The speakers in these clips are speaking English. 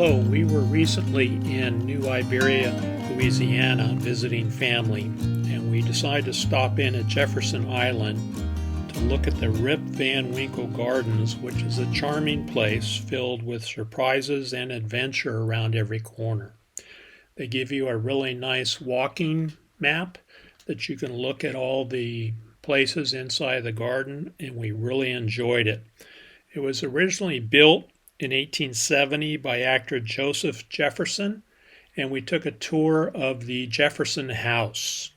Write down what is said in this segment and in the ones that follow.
Hello, we were recently in New Iberia, Louisiana, visiting family, and we decided to stop in at Jefferson Island to look at the Rip Van Winkle Gardens, which is a charming place filled with surprises and adventure around every corner. They give you a really nice walking map that you can look at all the places inside the garden, and we really enjoyed it. It was originally built in 1870 by actor Joseph Jefferson, and we took a tour of the Jefferson house.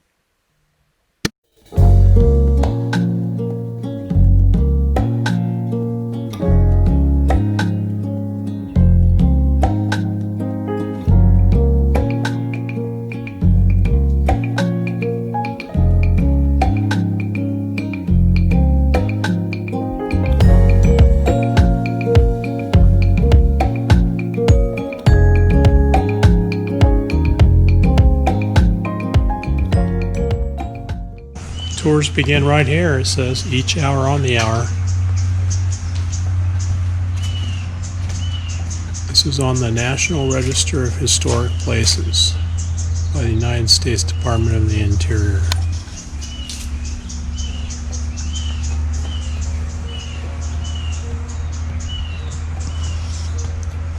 Tours begin right here. It says each hour on the hour. This is on the National Register of Historic Places by the United States Department of the Interior.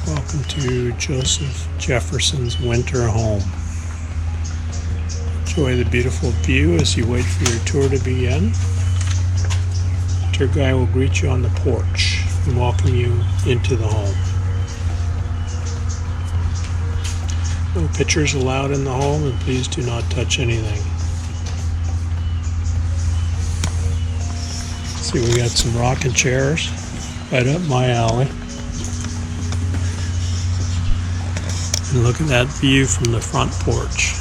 Welcome to Joseph Jefferson's winter home. Enjoy the beautiful view as you wait for your tour to begin. The tour guide will greet you on the porch and welcome you into the home. No pictures allowed in the home, and please do not touch anything. See, we got some rocking chairs right up my alley. And look at that view from the front porch.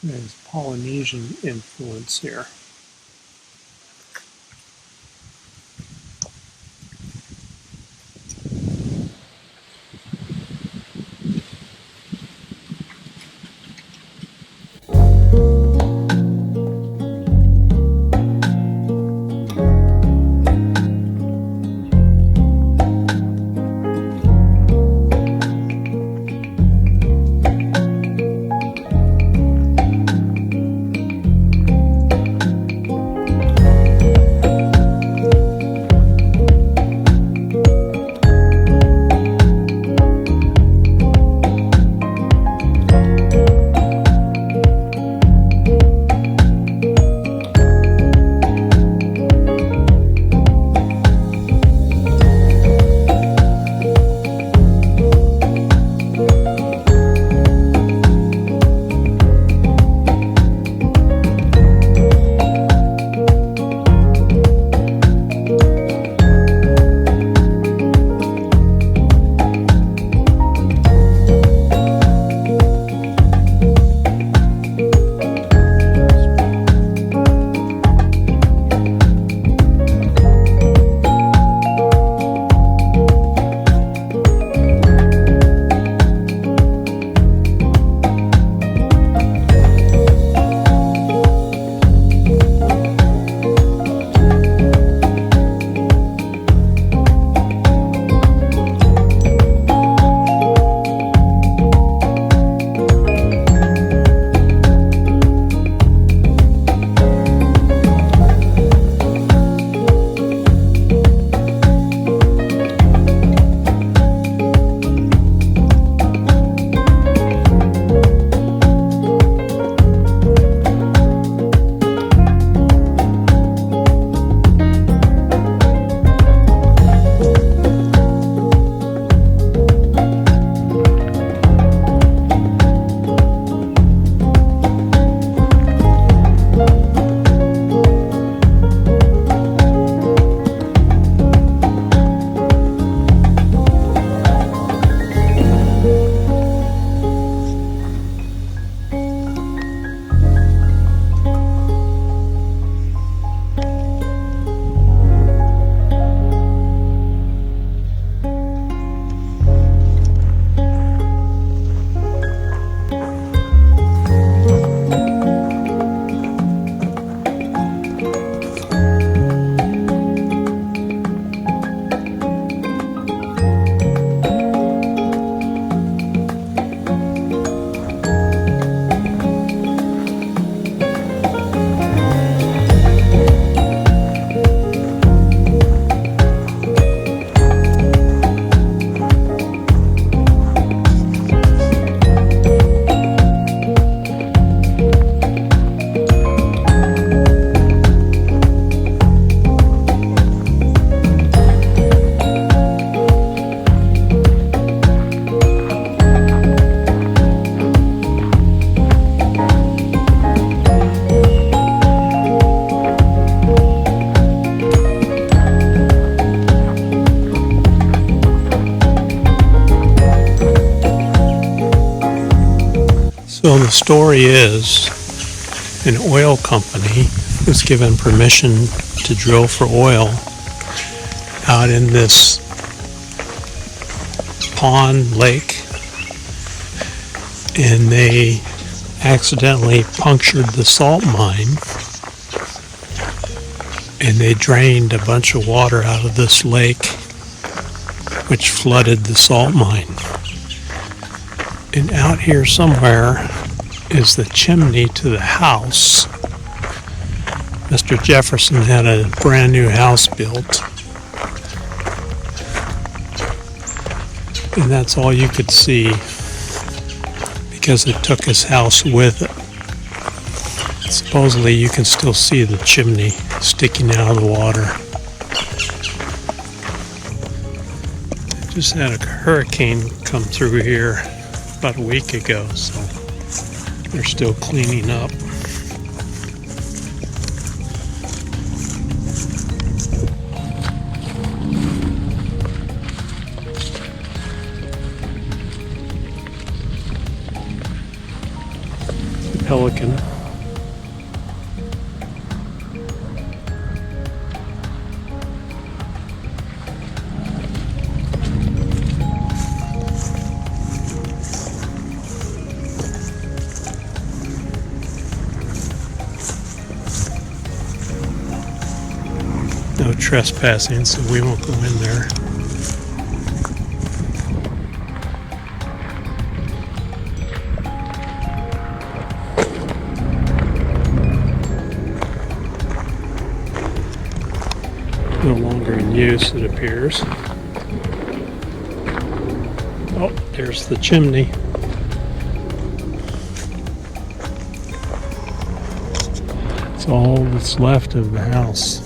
There's Polynesian influence here. So the story is an oil company was given permission to drill for oil out in this pond lake, and they accidentally punctured the salt mine, and they drained a bunch of water out of this lake, which flooded the salt mine. And out here somewhere is the chimney to the house. Mr. Jefferson had a brand new house built, and that's all you could see because it took his house with it. Supposedly you can still see the chimney sticking out of the water. Just had a hurricane come through here about a week ago, so they're still cleaning up. pelican. No trespassing, so we won't go in there. No longer in use, it appears. Oh, there's the chimney. It's all that's left of the house.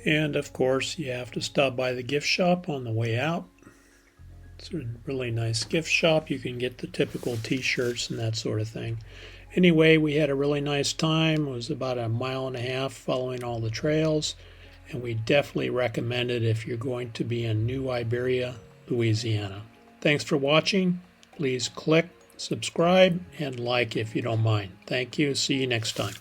And of course, you have to stop by the gift shop on the way out. It's a really nice gift shop. You can get the typical t-shirts and that sort of thing. Anyway, we had a really nice time. It was about 1.5 miles following all the trails. And we definitely recommend it if you're going to be in New Iberia, Louisiana. Thanks for watching. Please click, subscribe, and like if you don't mind. Thank you. See you next time.